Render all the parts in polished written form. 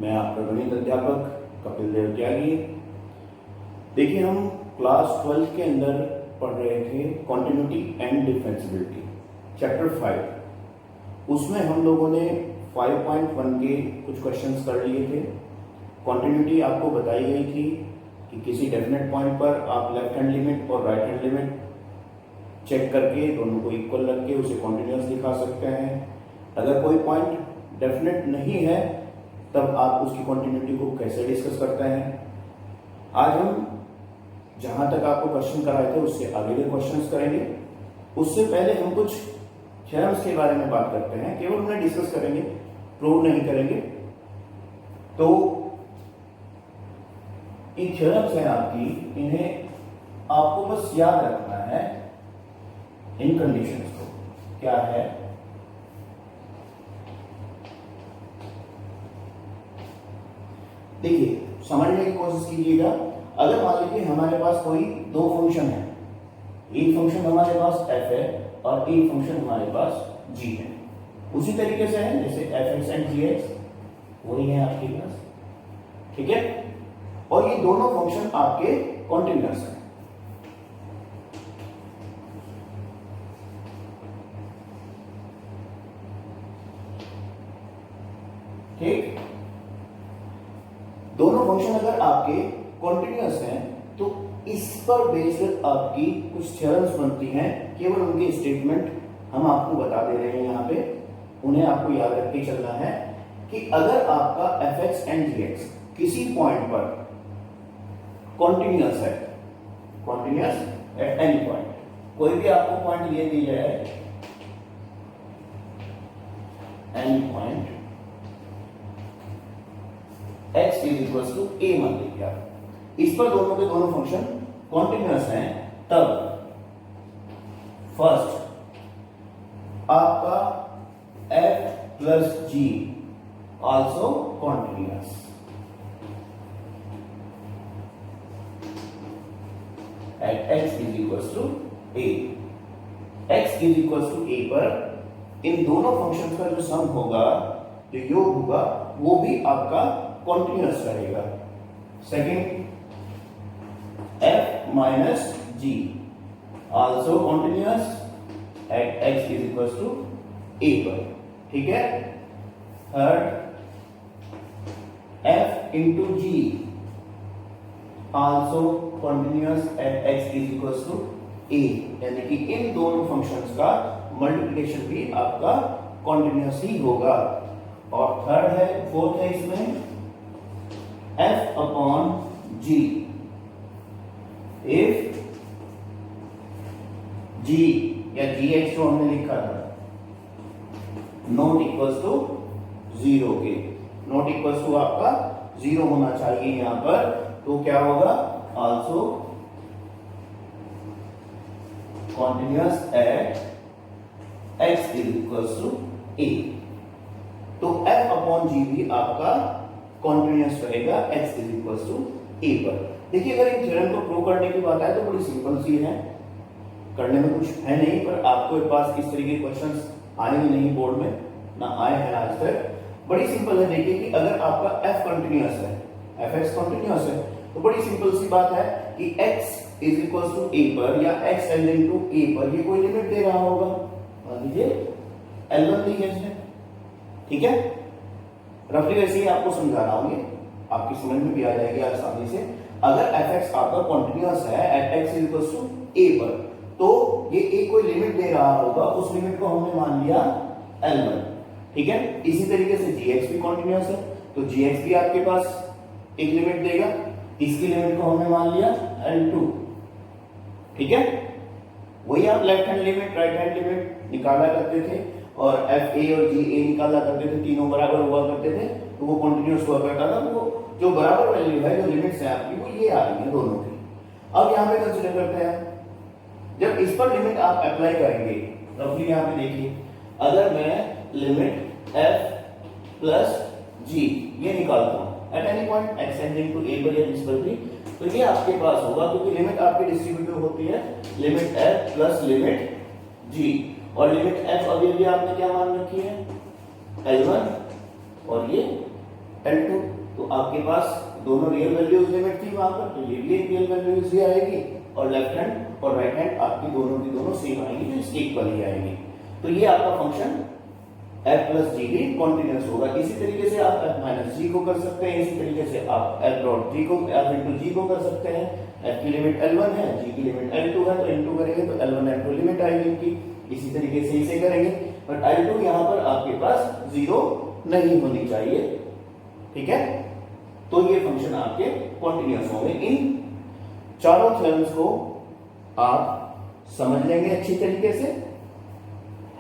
मैं आपका गणित अध्यापक कपिल देव त्यागी। देखिए, हम क्लास 12 के अंदर पढ़ रहे थे कॉन्टिन्यूटी एंड डिफरेंशिएबिलिटी चैप्टर 5। उसमें हम लोगों ने 5.1 के कुछ क्वेश्चंस कर लिए थे। कॉन्टिन्यूटी आपको बताई गई थी कि किसी डेफिनेट पॉइंट पर आप लेफ्ट हैंड लिमिट और राइट हैंड लिमिट चेक करके दोनों को इक्वल रख के उसे कॉन्टिन्यूअस दिखा सकते हैं। अगर कोई पॉइंट डेफिनेट नहीं है तब आप उसकी कॉन्टिन्यूटी को कैसे डिस्कस करते हैं। आज हम जहां तक आपको क्वेश्चन कराए थे उससे आगे के क्वेश्चंस करेंगे। उससे पहले हम कुछ थ्योरम्स के बारे में बात करते हैं, केवल उन्हें डिस्कस करेंगे, प्रूव नहीं करेंगे। तो ये थ्योरम्स हैं आपकी, इन्हें आपको बस याद रखना है। इन कंडीशंस को क्या है, देखिए समझने की कोशिश कीजिएगा। अगर मान लीजिए हमारे पास कोई दो फंक्शन है, एक फंक्शन हमारे पास f है और एक फंक्शन हमारे पास g है। उसी तरीके से है जैसे fx एंड gx, वही है आपके पास, ठीक है। और ये दोनों फंक्शन आपके कॉन्टिन्यूअस हैं। ठीक, दोनों फंक्शन अगर आपके कॉन्टिन्यूअस हैं तो इस पर बेस्ड आपकी कुछ थ्योरम्स बनती हैं। केवल उनके स्टेटमेंट हम आपको बता दे रहे हैं यहाँ पे, उन्हें आपको याद रखते चलना है कि अगर आपका fx एंड gx किसी पॉइंट पर कॉन्टिन्यूअस है, कॉन्टिन्यूअस एट एनी पॉइंट, कोई भी आपको पॉइंट ये दी जाए, any point x is equal to a मान लीजिए आप, इस पर दोनों के दोनों फंक्शन कॉन्टिन्यूअस हैं, तब फर्स्ट आपका f plus g also continuous. At x is equal to a, x is equal to a पर इन दोनों फंक्शंस का जो सम होगा, जो योग होगा, वो भी आपका कॉन्टिन्यूअस रहेगा। Second, f minus g also continuous at x is equal to a पर, ठीक है। Third, f into g also continuous at x is equal to a, यानी कि इन दोनों फंक्शंस का मल्टीप्लिकेशन भी आपका कॉन्टिन्यूअस ही होगा। और थर्ड है, फोर्थ है इसमें f upon g, if g या gx जो हमने लिखा था नॉट इक्वल्स टू 0 के, नॉट इक्वल्स टू आपका 0 होना चाहिए यहां पर, तो क्या होगा, also continuous at x is equals to a। तो f अपॉन g भी आपका कॉन्टिन्यूअस रहेगा x is equal to a पर। देखिए, अगर इन थ्योरम को प्रूव करने की बात आए तो बड़ी सिंपल सी है, करने में कुछ है नहीं, पर आपके पास इस तरीके के क्वेश्चंस आएंगे नहीं बोर्ड में, ना आए हैं आज तक। बड़ी सिंपल है। देखिए कि अगर आपका f कंटिन्यूअस है, fx कंटिन्यूअस है, तो बड़ी सिंपल सी बात है कि x is equal to a पर या x टेंडिंग टू a पर ये कोई लिमिट दे रहा होगा, मान लीजिए L1 दी है इसने, ठीक है। रफली वैसे ही आपको समझा रहा हूं, ये आपकी समझ में भी आ जाएगी आसानी से। अगर fx आपका कॉन्टिन्यूअस है at x is equal to a पर, तो ये a कोई लिमिट दे रहा होगा, उस लिमिट को हमने मान लिया L1, ठीक है। इसी तरीके से gx भी कॉन्टिन्यूअस है, तो gx भी आपके पास एक लिमिट देगा, इसकी लिमिट को हमने मान लिया L2, ठीक है। वही आप left hand limit, right hand limit निकाला करते थे और fa और ga निकाला करते थे, तीनों बराबर हुआ करते थे, तो वो कॉन्टिन्यूअस हुआ करता था। तो वो जो बराबर वैल्यू है, जो लिमिट्स है आपकी, वो ये आ रही है दोनों की। अब यहाँ पे कंसीडर करते हैं, जब इस पर लिमिट आप अप्लाई करेंगे, रफली यहाँ पे देखिए, अगर मैं लिमिट f प्लस g ये निकालता हूँ at any point x tending to a पर या जिस पर भी, तो ये आपके पास होगा, क्योंकि लिमिट आपकी डिस्ट्रीब्यूटिव होती है, limit f plus limit g, और लिमिट f अभी भी आपने क्या मान रखी है, L1, और ये L2। तो आपके पास दोनों रियल वैल्यूज लिमिट थी वहां पर, तो ये भी एक रियल वैल्यूज ही आएगी, और लेफ्ट हैंड और राइट हैंड आपकी दोनों की दोनों सेम आएंगी, जो इसके इक्वल ही आएंगी। तो ये आपका फंक्शन f प्लस जी भी कॉन्टिन्यूस होगा। इसी तरीके से आप f माइनस जी को कर सकते हैं, इसी तरीके से आप f डॉट जी को f इंटू जी को कर सकते हैं। f की लिमिट L1 है, g की लिमिट L2 है, तो इंटू करेंगे तो L1 L2 लिमिट आएगी इनकी। इसी तरीके से इसे करेंगे, बट L2 यहाँ पर आपके पास 0 नहीं होनी चाहिए, ठीक है। तो ये फंक्शन आपके कॉन्टिन्यूस होंगे। इन चारों थ्योरम्स को आप समझ लेंगे अच्छी तरीके से,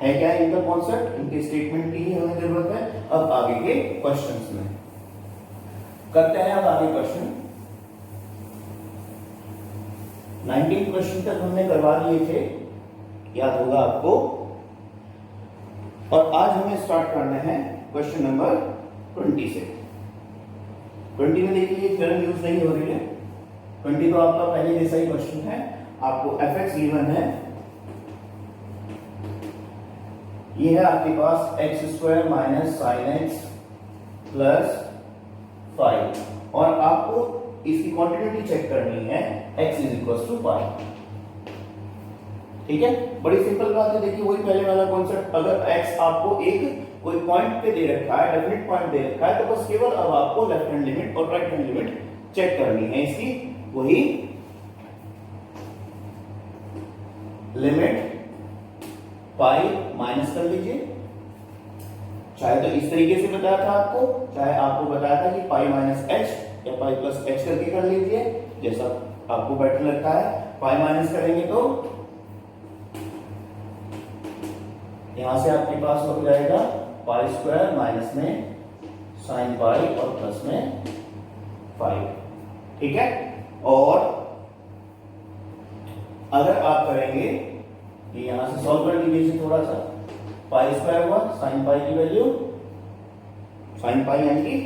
है क्या इनका कॉन्सेप्ट, इनके स्टेटमेंट की ही हमें जरूरत है। अब आगे के क्वेश्चंस में करते हैं। अब आगे क्वेश्चन 19 क्वेश्चन तक हमने करवा लिए थे, याद होगा आपको। और आज हमें स्टार्ट करना है क्वेश्चन नंबर 20 से। 20 में देखिए थ्योरम यूज नहीं हो रही है। 20 तो आपका पहले जैसा ही क्वेश्चन है। आपको fx गिवन है, ये है आपके पास x square minus sine x plus 5, और आपको इसकी क्वांटिटी चेक करनी है x इज इक्वल टू 5, ठीक है। बड़ी सिंपल बात है। देखिए वही पहले वाला कॉन्सेप्ट, अगर x आपको एक कोई पॉइंट पे दे रखा है, डेफिनेट पॉइंट दे रखा है, तो बस केवल अब आपको लेफ्ट हैंड लिमिट और राइट हैंड लिमिट चेक करनी है इसकी। वही लिमिट पाई माइनस कर लीजिए, चाहे तो इस तरीके से बताया था आपको, चाहे आपको बताया था कि पाई माइनस एच या पाई प्लस एच करके कर लीजिए, जैसा आपको बेटर लगता है। पाई माइनस करेंगे तो यहां से आपके पास हो जाएगा पाई स्क्वायर माइनस में साइन पाई और प्लस में 5, ठीक है। और अगर आप करेंगे कि यहां से सॉल्व कर लीजिए थोड़ा सा, पाई स्क्वायर हुआ, साइन पाई की वैल्यू, साइन पाई यानी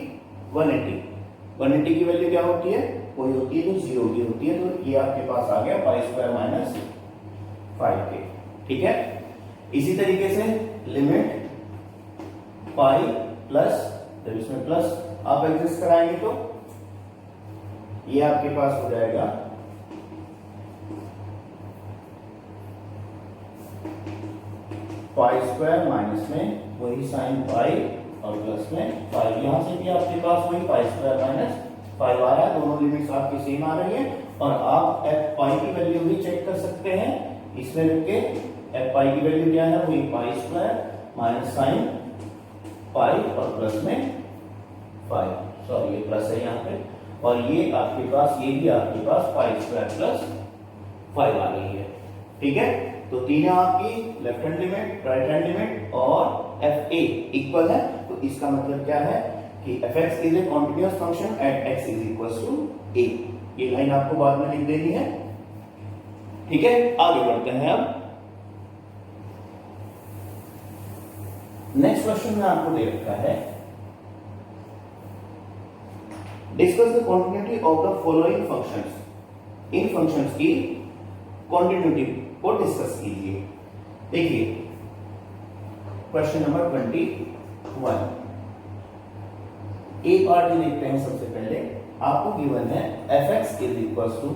180 की वैल्यू क्या होती है, कोई होती है जो 0 की होती है, तो ये आपके पास आ गया पाई स्क्वायर माइनस 5 के, ठीक है। इसी तरीके से लिमिट पाई प्लस, जब इसमें प्लस आप एडजस्ट कराएंगे तो ये आपके पास हो जाएगा पाई स्क्वायर माइनस में वही साइन पाई और प्लस में 5। यहां से भी आपके पास वही पाई स्क्वायर माइनस 5 आ रहा है, दोनों लिमिट्स आपकी सेम आ रही है। और आप एफ पाई की वैल्यू भी चेक कर सकते हैं इसमें रख के। एफ पाई की वैल्यू क्या है, वही pi square minus sine pi और प्लस में 5, सॉरी ये प्लस है यहाँ पे, और ये आपके पास, ये भी आपके पास पाई स्क्वायर प्लस 5 आ रही है, ठीक है। तो तीन आपकी left hand limit, right hand limit और एफ ए इक्वल है। तो इसका मतलब क्या है कि F X is a continuous function at X is equal to A. ये लाइन आपको बाद में लिख देनी है, ठीक है। आगे बढ़ते हैं। अब नेक्स्ट क्वेश्चन में आपको दे रखा है, discuss the continuity of the following functions. In functions की कॉन्टिन्यूटी को डिस्कस कीजिए। देखिए क्वेश्चन नंबर 21, एक पार्ट में देखते हैं। सबसे पहले आपको गिवन है F X is equal to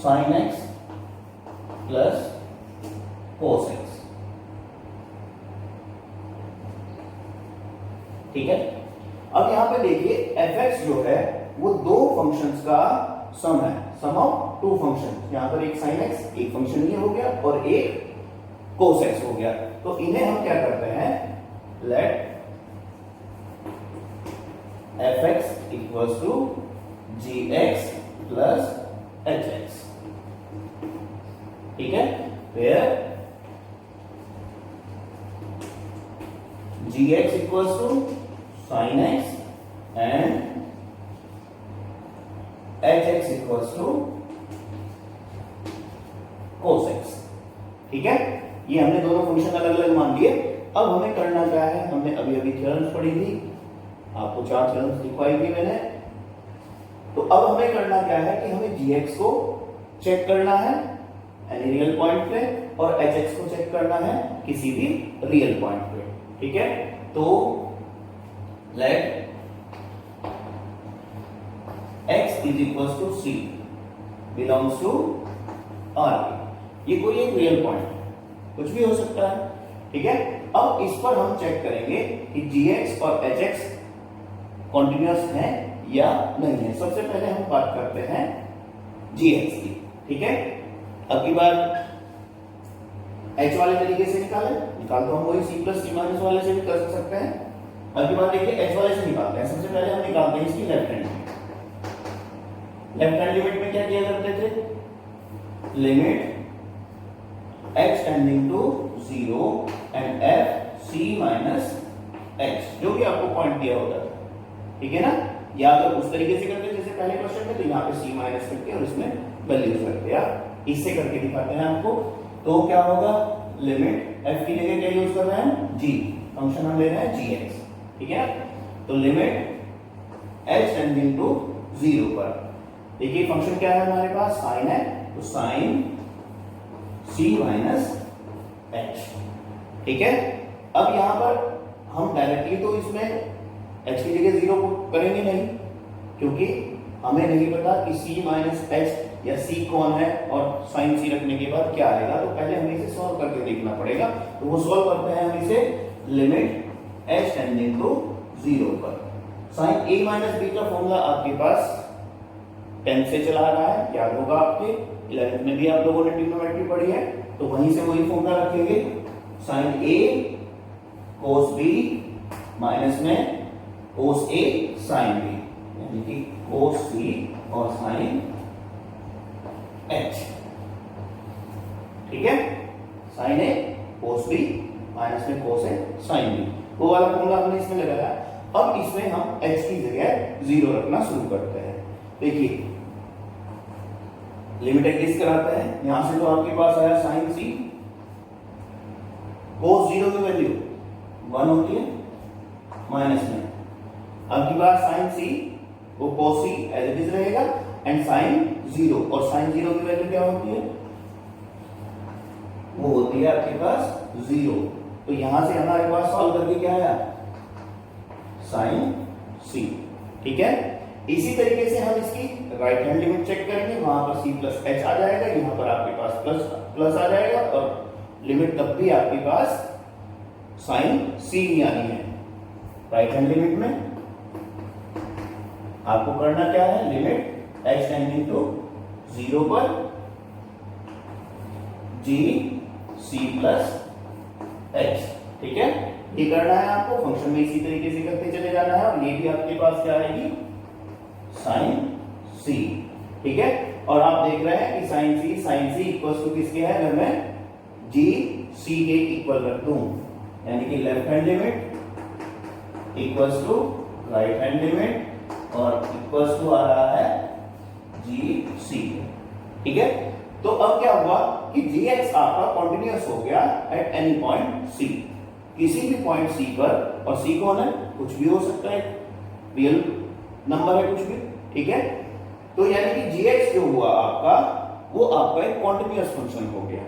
sine x plus cos X, ठीक है। अब यहां पे देखिए एफ एक्स जो है वो दो फंक्शंस का सम है, सम ऑफ टू फंक्शन। यहां पर एक साइन एक्स, एक फंक्शन ये हो गया, और एक कोस एक्स हो गया। तो इन्हें हम क्या करते हैं, let F X equals to G X plus H X, ठीक है। Where G X equals to sine X and H X equals to cos X, ठीक है। ये हमने दोनों फंक्शन अलग अलग मान लिए। अब हमें करना क्या है, हमने अभी अभी थ्योरम्स पढ़ी थी, आपको 4 थ्योरम्स दिखवाई थी मैंने। तो अब हमें करना क्या है कि हमें gx को चेक करना है एनी रियल पॉइंट पे, और hx को चेक करना है किसी भी रियल पॉइंट पे, ठीक है। तो let x is equal to c belongs to R। ये कोई एक रियल पॉइंट कुछ भी हो सकता है, ठीक है। अब इस पर हम चेक करेंगे कि gx और hx कॉन्टिन्यूअस है या नहीं है। सबसे पहले हम बात करते हैं gx की, ठीक है। अब की बार h वाले तरीके से निकाल तो हम वही c प्लस c माइनस वाले से भी कर सकते हैं। अब की बार देखिए h वाले से निकालते हैं। सबसे पहले हम निकालते हैं इसकी लेफ्ट हैंड लिमिट में क्या किया करते थे, limit x tending to 0 and f c minus h, जो भी आपको पॉइंट दिया होता था, ठीक है ना। या अगर उस तरीके से करते जैसे पहले क्वेश्चन में, तो यहाँ पे c माइनस करके और इसमें वैल्यूज रखते, या इससे करके दिखाते हैं आपको। तो क्या होगा, लिमिट f की जगह क्या यूज कर रहे हैं, g, फंक्शन हम ले रहे हैं gx, ठीक है। तो लिमिट h टेंडिंग टू 0 पर, देखिए फंक्शन क्या है हमारे पास, साइन है, तो साइन c माइनस h, ठीक है। अब यहां पर हम डायरेक्टली तो इसमें h की जगह 0 करेंगे नहीं, क्योंकि हमें नहीं पता कि c माइनस h या c कौन है और साइन c रखने के बाद क्या आएगा। तो पहले हमें इसे सॉल्व करके देखना पड़ेगा। तो वो सॉल्व करते हैं हम इसे, लिमिट h टेंडिंग टू 0 पर। साइन a माइनस b का फॉर्मूला आपके पास 10 से चला रहा है, याद होगा आपके 11th में भी आप लोगों ने ट्रिग्नोमेट्री पढ़ी है, तो वहीं से वही फॉर्मूला रखेंगे, sine a cos b minus में cos a sin b, यानी कि cos c और sin h, ठीक है। sin a cos b minus में cos a sin b, वो वाला फॉर्मूला हमने इसमें लगाया। अब इसमें हम h की जगह 0 रखना शुरू करते हैं। देखिए लिमिट एग्जिस्ट कराते हैं, यहां से तो आपके पास आया साइन c, cos 0 की वैल्यू 1 होती है माइनस में। अब की बार साइन c वो cos c as it is रहेगा, एंड साइन 0, और साइन 0 की वैल्यू क्या होती है, वो होती है आपके पास 0। तो यहां से हमारे पास सॉल्व करके क्या आया, साइन c, ठीक है। इसी तरीके से हम इसकी राइट हैंड लिमिट चेक करेंगे, वहां पर c प्लस h आ जाएगा, यहां पर आपके पास प्लस आ जाएगा, और लिमिट तब भी आपके पास साइन c ही आनी है। राइट हैंड लिमिट में आपको करना क्या है, लिमिट h टेंडिंग टू 0 पर g c प्लस h, ठीक है। ये करना है आपको, फंक्शन में इसी तरीके से करते चले जाना है, और ये भी आपके पास क्या आएगी, साइन c, ठीक है। और आप देख रहे हैं कि साइन c इक्वल्स टू किसके है, अगर मैं g c के इक्वल रख दूं, यानी कि left hand limit equals to right hand limit, और इक्वल्स टू आ रहा है g c, ठीक है। तो अब क्या हुआ कि gx आपका कॉन्टिन्यूअस हो गया एट एनी पॉइंट c, किसी भी पॉइंट c पर, और c कौन है, कुछ भी हो सकता है, रियल नंबर है कुछ भी, ठीक है। तो यानी कि gx जो हुआ आपका, वो आपका एक कॉन्टिन्यूअस फंक्शन हो गया,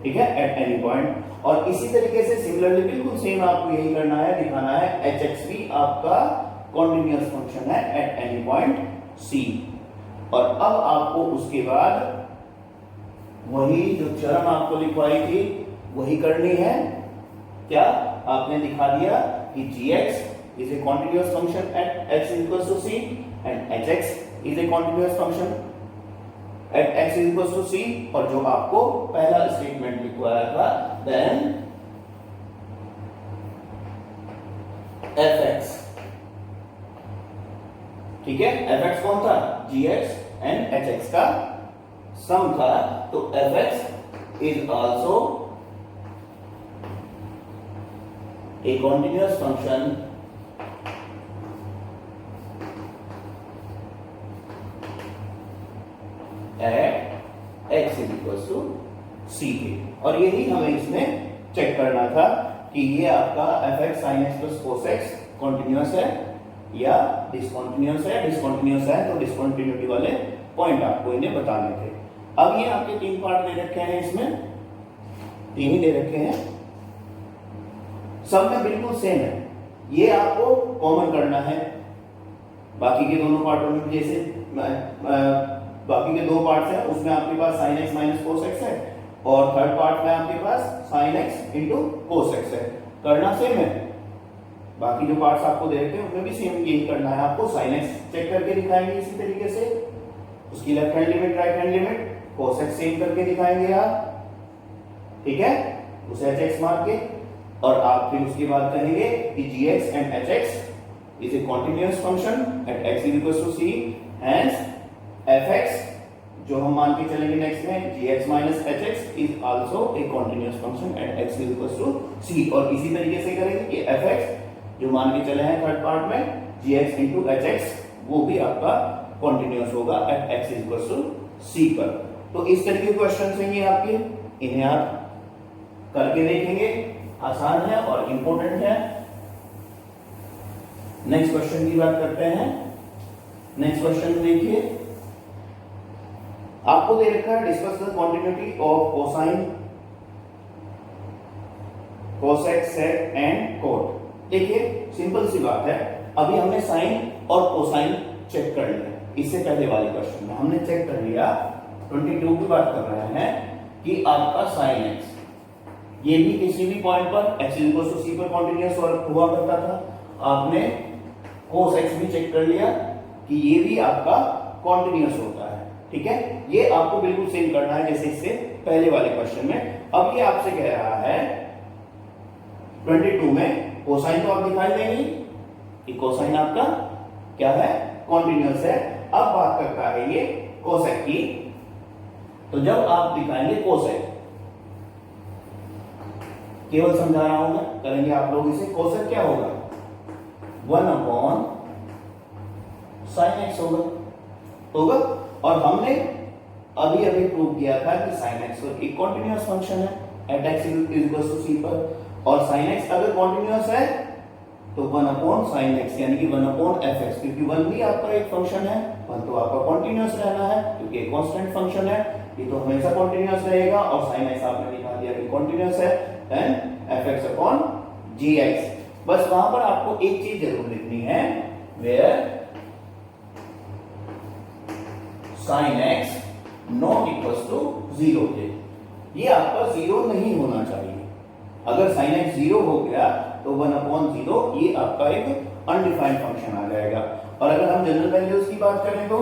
ठीक है, एट एनी पॉइंट। और इसी तरीके से सिमिलरली बिल्कुल सेम आपको यही करना है, दिखाना है hx भी आपका कॉन्टिन्यूअस फंक्शन है एट एनी पॉइंट c। और अब आपको उसके बाद वही जो चरण आपको लिखवाई थी वही करनी है। क्या आपने दिखा दिया कि gx is a continuous function at x equals to c and hx is a continuous function at x equals to c, और जो आपको पहला स्टेटमेंट लिखवाया था, then fx, ठीक है। fx कौन था, gx and hx का सम था, तो fx is also a continuous function at x is equals to c के। और यही हमें इसमें चेक करना था कि ये आपका fx sin x plus cos x continuous है या डिसकंटिन्यूअस है। डिसकंटिन्यूअस है तो डिसकंटिन्यूटी वाले पॉइंट आपको इन्हें बताने थे। अब ये आपके 3 पार्ट दे रखे हैं, इसमें 3 ही दे रखे हैं, सब में बिल्कुल सेम है, ये आपको कॉमन करना है बाकी के दोनों पार्टों में। जैसे बाकी के दो पार्ट्स हैं उसमें आपके पास sin x minus cos x है और थर्ड पार्ट में आपके पास sin x into cos x है। करना सेम है, बाकी जो पार्ट्स आपको दे रखे हैं उनमें भी सेम यही करना है आपको। sin x चेक करके दिखाएंगे इसी तरीके से, उसकी left hand limit right hand limit, cos x same करके दिखाएंगे आप, ठीक है, उसे hx मान के। और आप फिर उसके बाद कहेंगे कि gx and hx is a continuous function at x is equals to c, hence fx जो हम मान के चलेंगे नेक्स्ट में gx minus hx is also a continuous function at x is equals to c। और इसी तरीके से करेंगे कि fx जो मान के चले हैं थर्ड पार्ट में gx into hx वो भी आपका continuous होगा at x is equals to c पर। तो इस तरीके के क्वेश्चन हैं ये आपके, इन्हें आप करके देखेंगे, आसान है और इंपॉर्टेंट है। नेक्स्ट क्वेश्चन की बात करते हैं। नेक्स्ट क्वेश्चन देखिए, आपको दे रखा है discuss the continuity of cosine cosec sec and cot. देखिए सिंपल सी बात है, अभी हमने साइन और कोसाइन चेक कर लिया। इससे पहले वाले क्वेश्चन में हमने चेक कर लिया 22 की बात कर रहे हैं कि आपका साइन एक्स ये भी किसी भी पॉइंट पर x इक्वल टू c पर कॉन्टिन्यूअस हुआ करता था। आपने cos x भी चेक कर लिया कि ये भी आपका कॉन्टिन्यूअस होता है, ठीक है। ये आपको बिल्कुल सेम करना है जैसे इससे पहले वाले क्वेश्चन में। अब ये आपसे कह रहा है 22 में कोसाइन तो आप दिखाई देंगे कि कोसाइन आपका क्या है, कॉन्टिन्यूअस है। अब बात करता है ये कोसेक की, तो जब आप दिखाएंगे कोसेक, केवल समझा रहा हूं मैं, करेंगे आप लोग इसे, कोसेक क्या होगा 1 अपॉन साइन एक्स होगा। और हमने अभी अभी प्रूव किया था कि साइन एक्स एक कॉन्टिन्यूअस फंक्शन है एट एक्स इक्वल टू सी पर, और साइन एक्स अगर कॉन्टिन्यूअस है तो 1 अपॉन साइन एक्स यानी कि 1 अपॉन एफ एक्स, क्योंकि 1 भी आपका एक फंक्शन है, 1 तो आपका कॉन्टिन्यूअस रहना है क्योंकि एक कांस्टेंट फंक्शन है, ये तो हमेशा कॉन्टिन्यूअस रहेगा। और साइन एक्स आपने दिखा दिया कि कॉन्टिन्यूअस है, then F X upon G X. बस वहां पर आपको एक चीज जरूर लिखनी है, where sine X not equal to 0 के, ये आपका 0 नहीं होना चाहिए। अगर साइन एक्स 0 हो गया तो 1 अपॉन 0 ये आपका एक अनडिफाइंड फंक्शन आ जाएगा। और अगर हम जनरल वैल्यूज की बात करें तो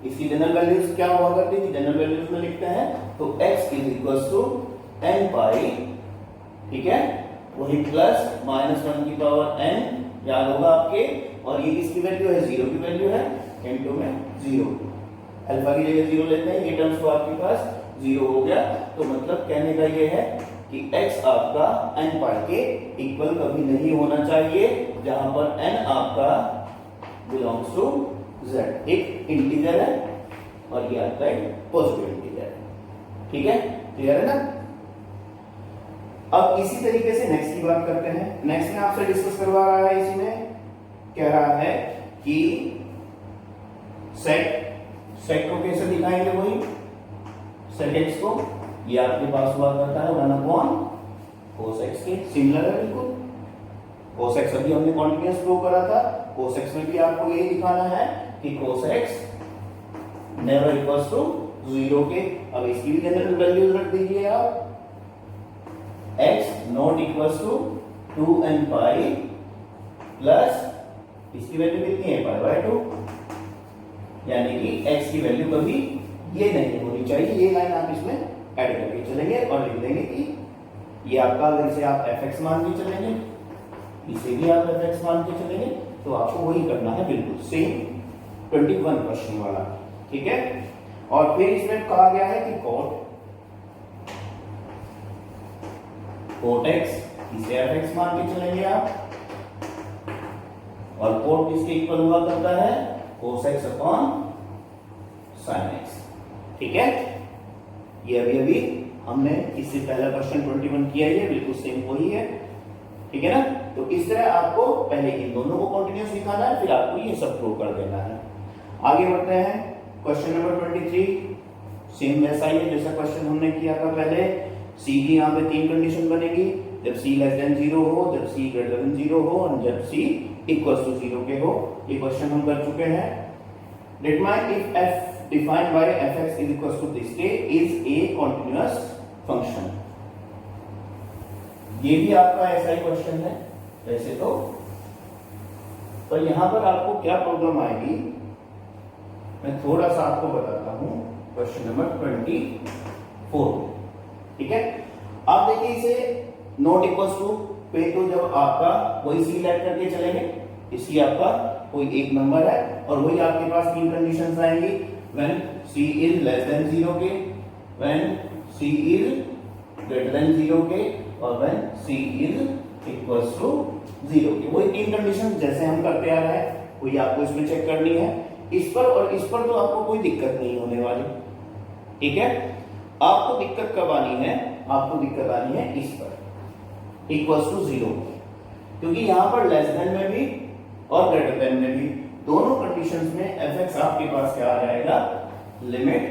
इसकी जनरल वैल्यूज क्या हुआ करती थी, जनरल वैल्यूज में लिखते हैं तो x is equal to n pi, ठीक है, वही प्लस माइनस 1 की पावर n याद होगा आपके। और ये किसकी वैल्यू है, 0 की वैल्यू है, n2 में 0, अल्फा की जगह 0 लेते हैं, ये टर्म्स तो आपके पास 0 हो गया। तो मतलब कहने का ये है कि x आपका n पाई के इक्वल कभी नहीं होना चाहिए, जहां पर n आपका बिलोंग्स टू z, एक इंटीजर है और ये आपका एक पॉजिटिव इंटीजर है, ठीक है, क्लियर है ना। अब इसी तरीके से नेक्स्ट की बात करते हैं। नेक्स्ट में आपसे डिस्कस करवा रहा है, इसी में कह रहा है कि सेक को कैसे दिखाएंगे, वही सेक एक्स को, ये आपके पास हुआ करता है 1 अपॉन कोस एक्स के, सिमिलर है बिल्कुल। कोस एक्स अभी हमने कॉन्टिन्यूअस प्रूव करा था, कोस एक्स में भी आपको यही दिखाना है कि cos X never equals to 0 के। अब इसकी भी जनरल वैल्यूज रख दीजिए आप, x not equals to 2n pi plus इसकी वैल्यू कितनी है, पाई बाय 2, यानी कि x की वैल्यू कभी ये नहीं होनी चाहिए। ये लाइन आप इसमें ऐड करके चलेंगे और लिख देंगे कि ये आपका, अगर इसे आप fx मान के चलेंगे, इसे भी आप fx मान के चलेंगे, तो आपको वही करना है बिल्कुल सेम 21 क्वेश्चन वाला, ठीक है। और फिर इसमें कहा गया है कि कोट x, इसे fx मान के चलेंगे आप, और कोट किसके इक्वल हुआ करता है, cos x upon sin x, ठीक है। ये अभी हमने इससे पहला क्वेश्चन 21 किया है, बिल्कुल सेम वही है, ठीक है ना। तो इस तरह आपको पहले इन दोनों को कंटिन्यूअस दिखाना है, फिर आपको ये सब प्रूव कर देना है। आगे बढ़ते हैं, क्वेश्चन नंबर 23 सेम वैसा ही है जैसा क्वेश्चन हमने किया था पहले। सी की यहाँ पे 3 कंडीशन बनेगी, जब c लेस देन 0 हो, जब c ग्रेटर देन 0 हो और जब c इक्वल टू 0 के हो। ये क्वेश्चन हम कर चुके हैं। Determine if f defined by fx is equal to this के इज ए कंटीन्यूअस फंक्शन। ये भी आपका ऐसा ही क्वेश्चन है वैसे तो, पर यहां पर आपको क्या प्रॉब्लम आएगी मैं थोड़ा सा आपको बताता हूं। क्वेश्चन नंबर 24, ठीक है। आप देखिए इसे नॉट इक्वल टू पे, तो जब आपका वही सी लेट करके चलेंगे, इसकी आपका कोई एक नंबर है और वही आपके पास तीन कंडीशंस आएंगी। When c is less than 0 के, when c is greater than 0 के और when c is equal to 0 के। वही तीन कंडीशन जैसे हम करते आ रहे हैं वही आपको इसमें चेक करनी है। इस पर और इस पर तो आपको कोई दिक्कत नहीं होने वाली, ठीक है। आपको दिक्कत कब आनी है, आपको दिक्कत आनी है इस पर इक्वल्स टू 0, क्योंकि यहां पर लेस देन में भी और ग्रेटर देन में भी दोनों कंडीशंस में fx आपके पास क्या आ जाएगा, लिमिट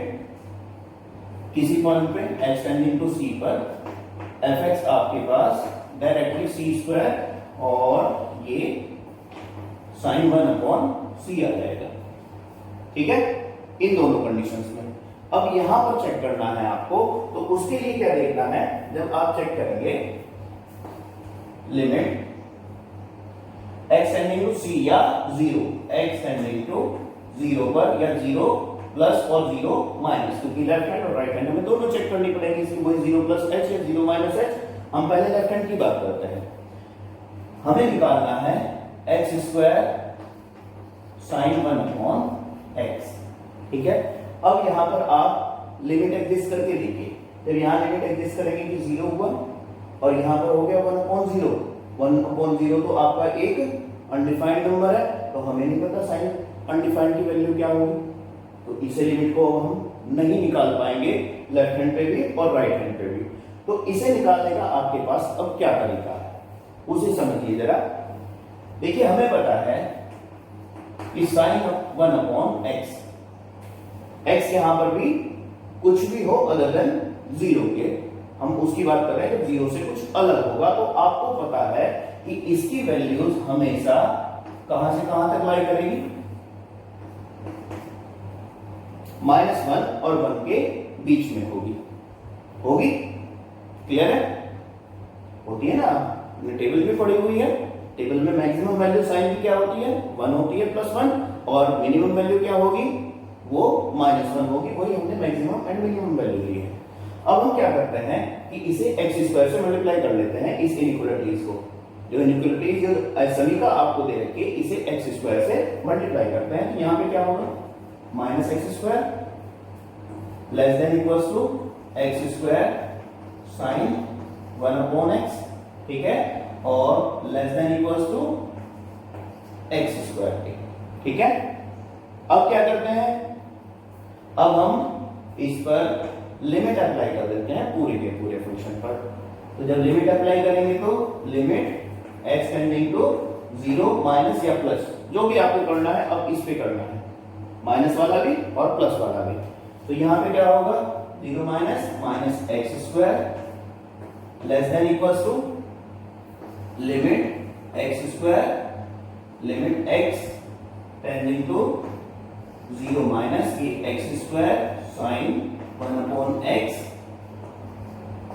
किसी पॉइंट पे x टेंडिंग टू c पर fx आपके पास डायरेक्टली c स्क्वायर और ये sin 1/c आ जाएगा, ठीक है, इन दोनों कंडीशंस में। अब यहां पर चेक करना है आपको, तो उसके लिए क्या देखना है, जब आप चेक करेंगे limit x tending to c या 0, x टेंडिंग टू 0 पर या 0 प्लस और 0 माइनस, क्योंकि लेफ्ट हैंड और राइट हैंड हमें दोनों चेक करनी पड़ेगी, इसकी वही 0 प्लस h या 0 माइनस h। हम पहले लेफ्ट हैंड की बात करते हैं। हमें निकालना है x स्क्वायर sin 1/x, ठीक है। अब यहां पर आप लिमिट एग्जिस्ट करके देखिए, जब यहां लिमिट एग्जिस्ट करेंगे कि 0 हुआ और यहां पर हो गया 1/0। 1/0 तो आपका एक अनडिफाइंड नंबर है, तो हमें नहीं पता साइन अनडिफाइंड की वैल्यू क्या होगी, तो इसे लिमिट को हम नहीं निकाल पाएंगे लेफ्ट हैंड पे भी और राइट हैंड पे भी। तो इसे निकालने का आपके पास अब क्या तरीका है उसे समझिए जरा। देखिए हमें पता है कि साइन 1/x, x यहां पर भी कुछ भी हो अदर देन 0 के, हम उसकी बात कर रहे हैं, जब 0 से कुछ अलग होगा तो आपको पता है कि इसकी वैल्यूज हमेशा कहां से कहां तक लाई करेगी, -1 और 1 के बीच में होगी, होगी, क्लियर है, होती है ना। टेबल भी पड़ी हुई है, टेबल में मैक्सिमम वैल्यू साइन की क्या होती है, 1 होती है +1, और मिनिमम वैल्यू क्या होगी, वो -1 होगी, वही हमने मैक्सिमम एंड मिनिमम वैल्यू ली है। अब हम क्या करते हैं कि इसे x स्क्वायर से मल्टीप्लाई कर लेते हैं, इस इनइक्वालिटीज को, जो इनइक्वालिटीज जो सभी का आपको दे रखी है, इसे x स्क्वायर से मल्टीप्लाई करते हैं। तो यहां पे क्या होगा, -x² less than equals to x² sin 1/x, ठीक है, और less than equals to x², ठीक है। अब क्या करते हैं, अब हम इस पर लिमिट अप्लाई कर देते हैं पूरे के पूरे फंक्शन पर। तो जब लिमिट अप्लाई करेंगे तो limit x tending to 0 minus या प्लस, जो भी आपको करना है अब इस पे करना है, माइनस वाला भी और प्लस वाला भी। तो यहां पे क्या होगा, 0 minus x² less than equals to limit x² limit x tending to 0 minus ये x² sin 1/x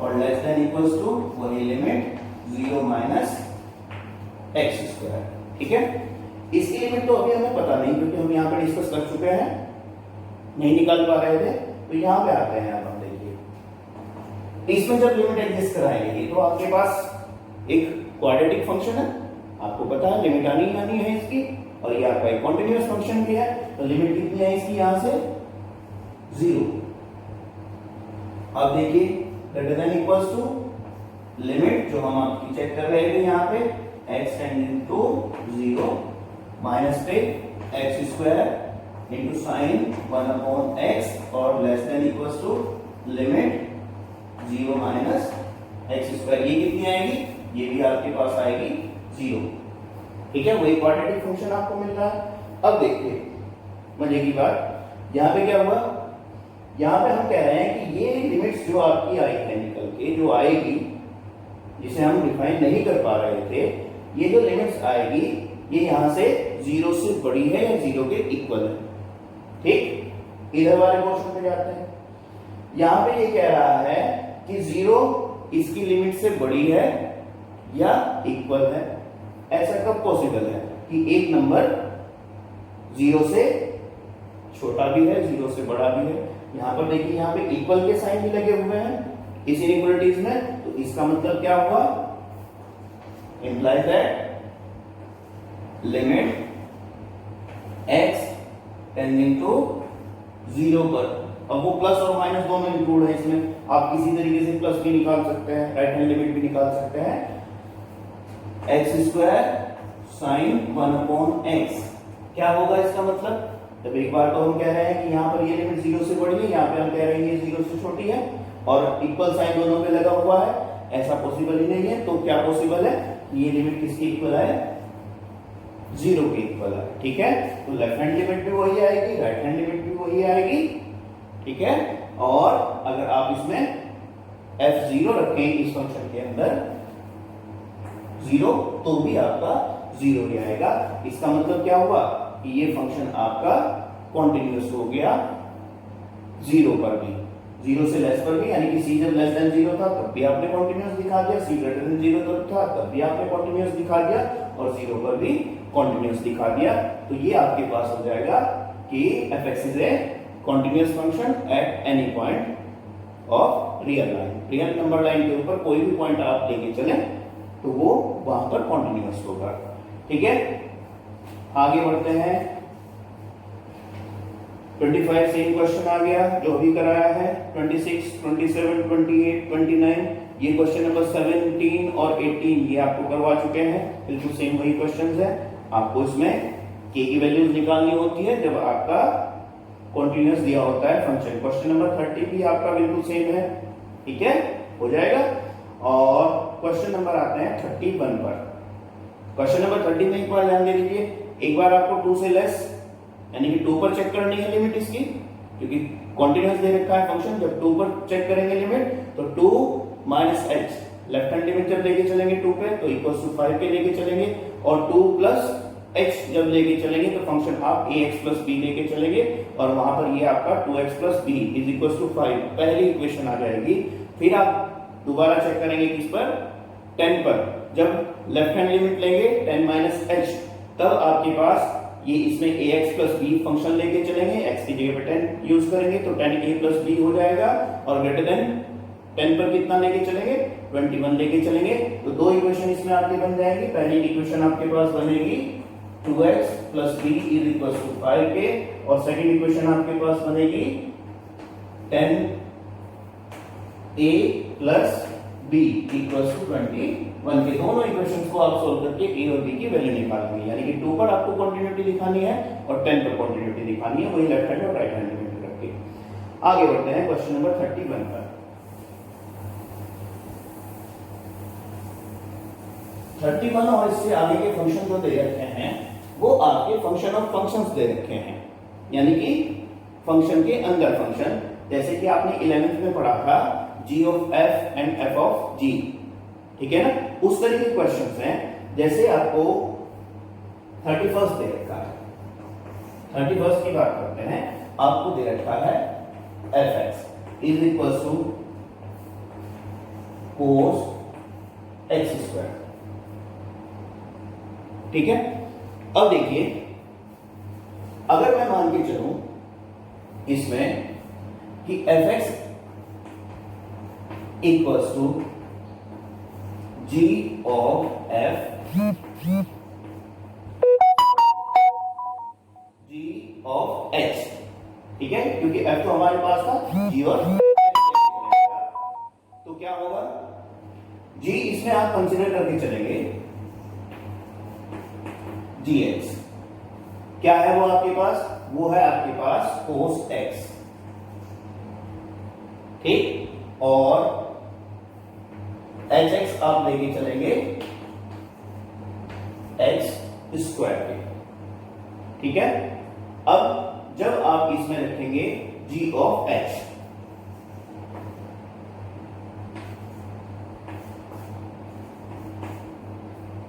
और लेस देन इक्वल्स टू वही लिमिट 0 माइनस x², ठीक है। इसकी लिमिट तो अभी हमें पता नहीं, क्योंकि हम यहाँ पे डिस्कस कर चुके हैं, नहीं निकाल पा रहे थे। तो यहाँ पे आते हैं, अब हम देखिए इसमें जब लिमिट एग्जिस्ट कराएंगे तो आपके पास एक क्वाड्रेटिक फंक्शन है, आपको पता है लिमिट आनी है इसकी, और ये आपका एक कॉन्टिन्यूअस फंक्शन भी है। तो लिमिट कितनी है इसकी, यहां से 0। अब देखिए greater than equals to limit जो हम आपकी चेक कर रहे थे यहाँ पे x टेंडिंग टू 0 माइनस पे x² इंटू साइन 1/x और less than equals to limit 0 minus x²। ये कितनी आएगी, ये भी आपके पास आएगी 0, ठीक है, वही क्वाड्रेटिक फंक्शन आपको मिल रहा है। अब देखिए मजे की बात, यहां पे क्या हुआ, यहां पे हम कह रहे हैं कि ये लिमिट्स जो आपकी आई है निकल के जो आएगी, जिसे हम डिफाइन नहीं कर पा रहे थे, ये जो लिमिट्स आएगी ये यहां से 0 से बड़ी है या 0 के इक्वल है। ठीक, इधर वाले पोर्शन पे जाते हैं। यहां पे ये कह रहा है कि 0 इसकी लिमिट से बड़ी है या इक्वल है। ऐसा कब पॉसिबल है कि एक नंबर 0 से छोटा भी है, 0 से बड़ा भी है। यहां पर देखिए, यहां पे इक्वल के साइन भी लगे हुए हैं इस इनइक्वालिटीज में, तो इसका मतलब क्या हुआ, implies that limit x tending to 0 पर, अब वो प्लस और माइनस दोनों इंक्लूड है इसमें, आप किसी तरीके से प्लस भी निकाल सकते हैं, राइट हैंड लिमिट भी निकाल सकते हैं, x² sin 1/x। क्या होगा इसका मतलब, जब एक बार तो हम कह रहे हैं कि यहाँ पर ये लिमिट 0 से बड़ी है, यहाँ पे हम कह रहे हैं ये 0 से छोटी है, और इक्वल साइन दोनों पे लगा हुआ है, ऐसा पॉसिबल ही नहीं है। तो क्या पॉसिबल है, ये लिमिट किसकी इक्वल है, 0 के इक्वल है। ठीक है, तो लेफ्ट हैंड लिमिट भी वही आएगी, राइट हैंड लिमिट भी वही आएगी। ठीक है, और अगर आप इसमें f0 रखें इस फंक्शन के अंदर 0, तो भी आपका 0 ही आएगा। इसका मतलब क्या हुआ कि ये फंक्शन आपका कॉन्टिन्यूअस हो गया 0 पर भी, 0 से लेस पर भी, यानी कि c जब लेस देन 0 था तब भी आपने कॉन्टिन्यूअस दिखा दिया, c ग्रेटर देन 0 तब था तब भी आपने कॉन्टिन्यूअस दिखा दिया, और 0 पर भी कॉन्टिन्यूअस दिखा दिया। तो ये आपके पास हो जाएगा कि f(x) is a continuous function eight any point of real line. Real number line के ऊपर कोई भी पॉइंट आप लेके चले तो वो वहां पर कॉन्टिन्यूअस होगा। ठीक है, आगे बढ़ते हैं। 25 सेम क्वेश्चन आ गया जो अभी कराया है। 26, 27, 28, 29, ये क्वेश्चन नंबर 17 और 18 ये आपको करवा चुके हैं, बिल्कुल सेम वही क्वेश्चंस है। आपको इसमें k की वैल्यूज निकालनी होती है जब आपका कॉन्टिन्यूअस दिया होता है फंक्शन। क्वेश्चन नंबर 30 भी आपका बिल्कुल सेम है। ठीक है, हो जाएगा। और क्वेश्चन नंबर आते हैं 31 पर। क्वेश्चन नंबर 30 में एक बार ध्यान दे लीजिए, एक बार आपको 2 से लेस यानी कि 2 पर चेक करनी है लिमिट इसकी, क्योंकि कॉन्टिन्यूअस दे रखा है फंक्शन। जब 2 पर चेक करेंगे लिमिट तो 2 minus h, left hand limit जब लेके चलेंगे 2 पे तो इक्वल्स टू 5 पे लेके चलेंगे, और 2 प्लस h जब लेके चलेंगे तो फंक्शन आप ax प्लस b लेके चलेंगे, और वहां पर ये आपका 2x plus b is equals to 5 पहली इक्वेशन आ जाएगी। फिर आप दोबारा चेक करेंगे किस पर, 10 पर। जब लेफ्ट हैंड लिमिट लेंगे 10 माइनस h, तब आपके पास ये इसमें ax प्लस b फंक्शन लेके चलेंगे, x की जगह पे 10 यूज करेंगे तो 10a प्लस b हो जाएगा, और ग्रेटर देन 10 पर कितना लेके चलेंगे, 21 लेके चलेंगे। तो दो इक्वेशन इसमें आपके बन जाएंगी। पहली इक्वेशन आपके पास बनेगी 2x plus b is equal to 5k, और सेकंड इक्वेशन आपके पास बनेगी 10a plus b equal to 21 के। दोनों इक्वेशंस को आप सोल्व करके a और b की वैल्यू निकालेंगे, यानी कि 2 पर आपको कॉन्टिन्यूटी दिखानी है और 10 पर कॉन्टिन्यूटी दिखानी है, वही लेफ्ट हैंड और राइट हैंड लिमिट रख के। आगे बढ़ते हैं क्वेश्चन नंबर 31 पर। 31 और इससे आगे के फंक्शन जो दे रखे हैं वो आपके फंक्शन ऑफ फंक्शंस दे रखे हैं, यानी कि फंक्शन के अंदर फंक्शन। जैसे कि आपने 11th में पढ़ा था g of f and f of g, ठीक है ना, उस तरह के क्वेश्चंस हैं। जैसे आपको 31st दे रखा है, 31st की बात करते हैं, आपको दे रखा है fx is equal to cos x²। ठीक है, अब देखिए, अगर मैं मान के चलूं इसमें कि fx equals to g of f g of h, ठीक है, क्योंकि f तो हमारे पास था, g और h, तो क्या होगा, g इसमें आप कंसीडर करके चलेंगे gx। क्या है वो आपके पास, वो है आपके पास cos x, ठीक, और hx आप लेके चलेंगे x² पे, ठीक है। अब जब आप इसमें रखेंगे g ऑफ h,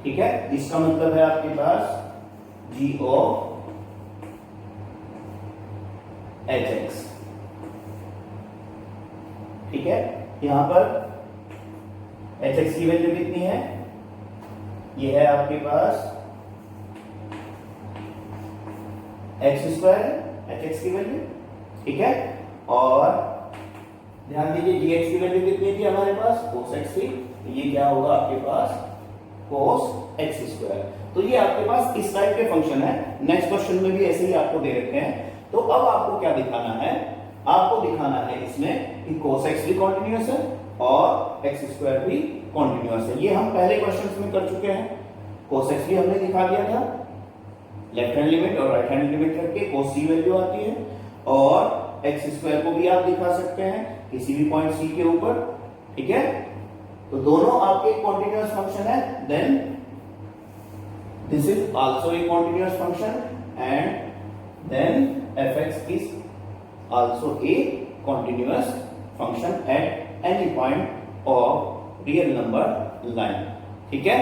ठीक है, इसका मतलब है आपके पास जी ऑफ एच एक्स। ठीक है, यहां पर एच एक्स की वैल्यू कितनी है, ये है आपके पास एक्स स्क्वायर एच एक्स की वैल्यू। ठीक है, और ध्यान दीजिए जी एक्स की वैल्यू कितनी थी हमारे पास, कोस एक्स थी, तो ये क्या होगा आपके पास कोस एक्स स्क्वायर। तो ये आपके पास इस टाइप के फंक्शन है। नेक्स्ट क्वेश्चन में भी ऐसे ही आपको दे रखे हैं। तो अब आपको क्या दिखाना है, आपको दिखाना है इसमें कि कोस एक्स भी कॉन्टिन्यूअस है और एक्स स्क्वायर भी कॉन्टिन्यूअस है। ये हम पहले क्वेश्चन में कर चुके हैं। कोस एक्स भी हमने दिखा दिया था, लेफ्ट हैंड लिमिट और राइट हैंड लिमिट करके कोस सी वैल्यू आती है, और एक्स स्क्वायर को भी आप दिखा सकते हैं किसी भी पॉइंट सी के ऊपर। ठीक है, तो दोनों आपके कॉन्टिन्यूअस फंक्शन है, then this is also a continuous function and then fx is also a continuous function at any point of real number line। ठीक है,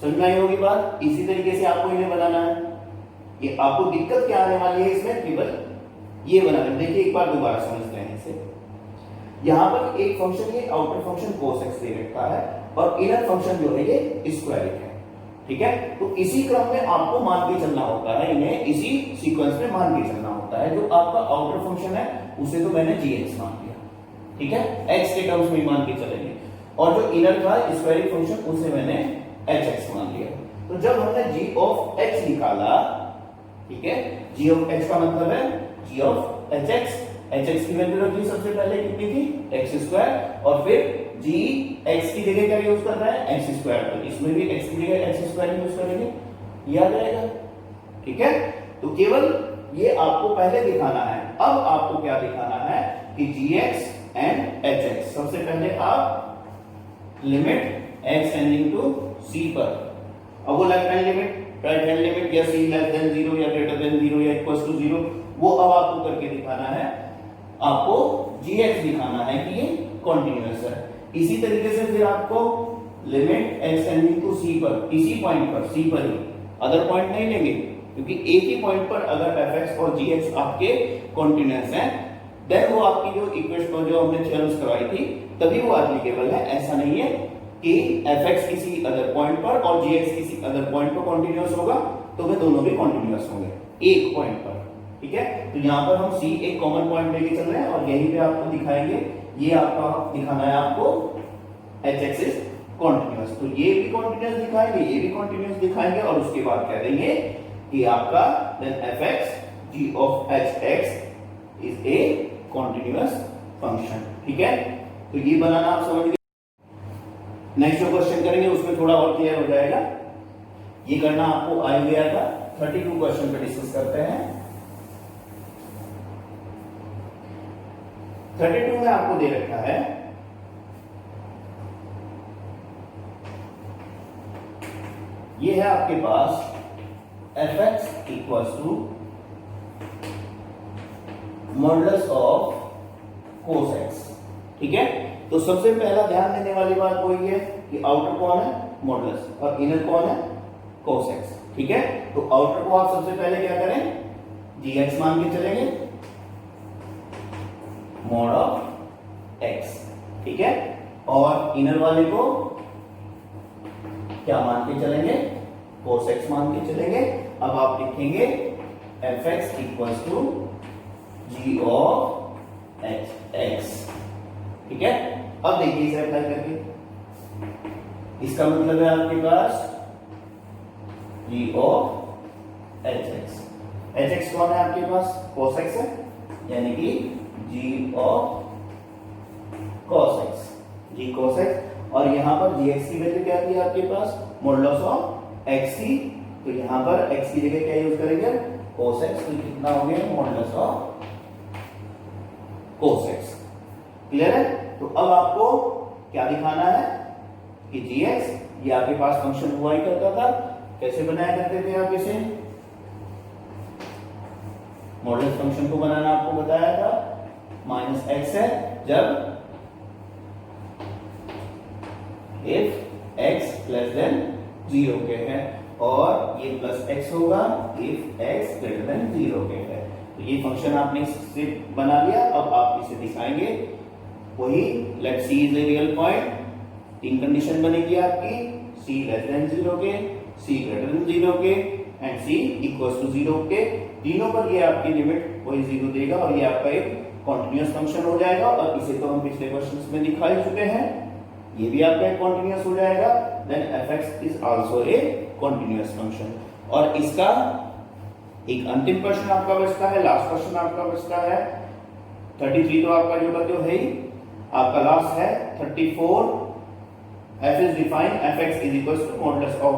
समझ में आई होगी बात। इसी तरीके से आपको इन्हें बनाना है। ये आपको दिक्कत क्या आने वाली है इसमें, केवल ये बनाना। देखिए एक बार दोबारा समझते हैं इसे। यहां पर एक फंक्शन, ये आउटर फंक्शन cos x दे रखा है और इनर फंक्शन जो है ये स्क्वायर है। ठीक है, तो इसी क्रम में आपको मान के चलना होता है, इन्हें इसी सीक्वेंस में मान के चलना होता है। जो आपका आउटर फंक्शन है उसे तो मैंने gx मान लिया, ठीक है, x के टर्म्स में मान के चलेंगे, और जो इनर था स्क्वायरिंग फंक्शन उसे मैंने hx मान लिया। तो जब हमने g ऑफ h निकाला, ठीक है, g ऑफ h का मतलब है g ऑफ hx। hx की वैल्यू रखी सबसे पहले कितनी थी, x स्क्वायर, और फिर g x की जगह क्या यूज कर रहा है, x स्क्वायर। तो इसमें भी x की जगह x स्क्वायर यूज करेंगे, ये आ जाएगा। ठीक है, तो केवल ये आपको पहले दिखाना है। अब आपको क्या दिखाना है कि gx एंड hx। सबसे पहले आप limit x tending to c पर, अब वो left hand limit, right hand limit, या c लेस देन 0 या ग्रेटर देन 0 या इक्वल टू 0, वो अब आपको करके दिखाना है। आपको gx दिखाना है कि ये कॉन्टिन्यूअस है। इसी तरीके से फिर आपको limit x tending to c पर, इसी पॉइंट पर, c पर ही, अदर पॉइंट नहीं लेंगे, क्योंकि एक ही पॉइंट पर अगर fx और gx आपके कॉन्टिन्यूअस हैं, देन वो आपकी जो इक्वेशन जो हमने थ्योरम्स करवाई थी तभी वो एप्लीकेबल है। ऐसा नहीं है कि fx किसी अदर पॉइंट पर और gx किसी अदर पॉइंट पर कॉन्टिन्यूअस होगा तो वे दोनों भी कॉन्टिन्यूअस होंगे एक पॉइंट पर। ठीक है, तो यहां पर हम c एक कॉमन पॉइंट लेके चल रहे हैं और यहीं पे आपको दिखाएंगे, ये आपका दिखाना है आपको hx इज कॉन्टिन्यूअस। तो ये भी कॉन्टिन्यूअस दिखाएंगे, ये भी कॉन्टिन्यूअस दिखाएंगे, और उसके बाद कह देंगे कि आपका then fx g of hx is a continuous function. ठीक है, तो ये बनाना आप समझ गए। नेक्स्ट जो क्वेश्चन करेंगे उसमें थोड़ा और क्लियर हो जाएगा। ये करना आपको आ गया था। 32 क्वेश्चन पे डिस्कस करते हैं। 32 में आपको दे रखा है ये है आपके पास fx equal to modulus of cos x। ठीक है, तो सबसे पहला ध्यान देने वाली बात वही है कि आउटर कौन है, मॉडुलस, और इनर कौन है, cos x। ठीक है, तो आउटर को आप सबसे पहले क्या करें, gx मान के चलेंगे, मॉड ऑफ x। ठीक है, और इनर वाले को क्या मान के चलेंगे, cos x मान के चलेंगे। अब आप लिखेंगे fx equal to g of hx। ठीक है, अब देखिए इसे अप्लाई करके, इसका मतलब है आपके पास g ऑफ hx। hx कौन है आपके पास, cos x है, यानी कि g of cos x, g cos x। और यहां पर gx की वैल्यू क्या थी आपके पास, मॉडुलस ऑफ x थी, तो यहां पर x की जगह क्या यूज करेंगे, cos x। तो कितना हो गया, modulus of cos x। Clear है, तो अब आपको क्या दिखाना है कि gx ये आपके पास फंक्शन हुआ ही करता था। कैसे बनाया करते थे आप इसे, मॉडुलस फंक्शन को बनाना आपको बताया था, माइनस x है जब if x लेस देन 0 के है, और ये प्लस x होगा इफ x ग्रेटर देन 0 के है। तो ये फंक्शन आपने इससे बना लिया। अब आप इसे दिखाएंगे वही, let c is a real point. तीन कंडीशन बनेगी आपकी, c लेस देन 0 के, c ग्रेटर देन 0 के एंड c इक्वल्स टू 0 के। तीनों पर ये आपकी लिमिट वही 0 देगा और ये आपका एक कॉन्टिन्यूअस फंक्शन हो जाएगा। और इसे तो हम पिछले क्वेश्चंस में दिखा ही चुके हैं, ये भी आपका एक कॉन्टिन्यूअस हो जाएगा। Then fx is also a continuous function. और इसका एक अंतिम प्रश्न आपका बचता है, लास्ट क्वेश्चन आपका बचता है। 33 तो आपका जो बच्चों है ही, आपका लास्ट है 34। f is defined fx is equals to modulus of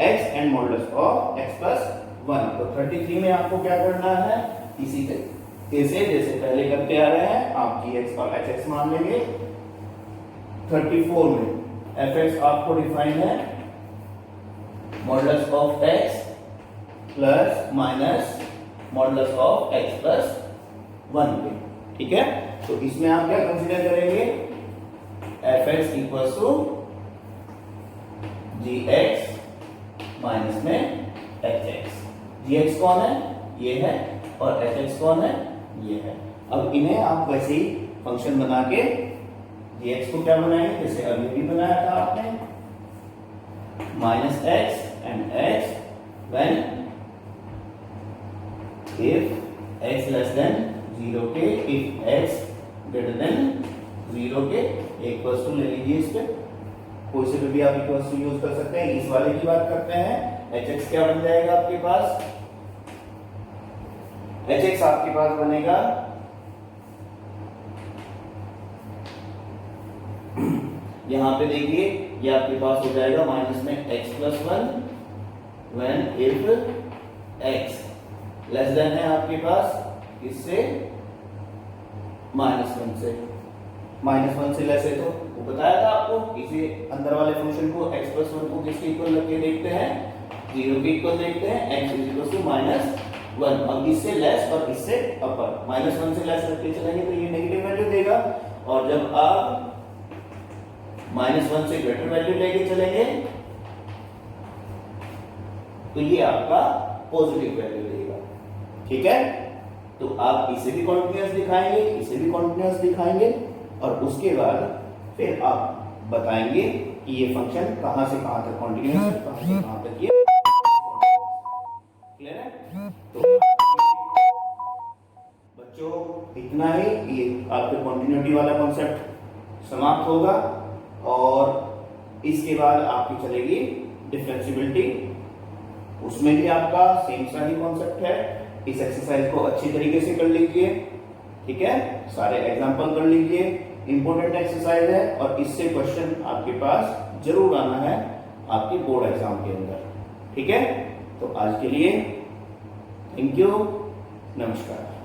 x and modulus of x plus 1। तो 33 में आपको क्या करना है, इसी जैसे पहले करते आ रहे हैं, आप gx और hx मान लेंगे। 34 में fx आपको डिफाइन है modulus of x plus minus modulus of x plus 1 पे, ठीक है। तो इसमें आप क्या कंसीडर करेंगे, fx equal to gx minus में hx। gx कौन है, ये है, और hx कौन है, ये है। अब इन्हें आप वैसे ही फंक्शन बना के gx को क्या बनाएंगे, जैसे अभी भी बनाया था आपने, minus x and x when if x less than 0 के, इफ x ग्रेटर देन 0 के। इक्वल्स टू ले लीजिए, इस पे कोई से भी आप इक्वल्स टू यूज कर सकते हैं। इस वाले की बात करते हैं, hx क्या बन जाएगा आपके पास, hx आपके पास बनेगा यहां पे देखिए, ये आपके पास हो जाएगा माइनस में x plus 1 when if x less than है आपके पास इससे माइनस वन से लेस है। तो वो बताया था आपको, इसे अंदर वाले फंक्शन को x प्लस 1 को किसके इक्वल रख देखते हैं, 0 के इक्वल देखते हैं, x is equal to minus 1। अब इससे लेस और इससे अपर, माइनस 1 से लेस रखते चलेंगे तो ये नेगेटिव वैल्यू देगा, और जब आप माइनस 1 से ग्रेटर वैल्यू लेके चलेंगे तो ये आपका पॉजिटिव वैल्यू देगा, ठीक है। तो आप इसे भी कॉन्टिन्यूअस दिखाएंगे, इसे भी कॉन्टिन्यूअस दिखाएंगे, और उसके बाद फिर आप बताएंगे कि ये फंक्शन कहां से कहां तक कॉन्टिन्यूअस है, कहां से कहां तक ये क्लियर है। तो बच्चों इतना ही, ये आपके कॉन्टिन्यूटी वाला कॉन्सेप्ट समाप्त होगा, और इसके बाद आपकी चलेगी डिफरेंशिएबिलिटी। उसमें भी आपका सेम सा ही कॉन्सेप्ट है। इस एक्सरसाइज को अच्छी तरीके से कर लीजिए, ठीक है, सारे एग्जांपल कर लीजिए, इंपॉर्टेंट एक्सरसाइज है, और इससे क्वेश्चन आपके पास जरूर आना है आपके बोर्ड एग्जाम के अंदर, ठीक है। तो आज के लिए थैंक यू, नमस्कार।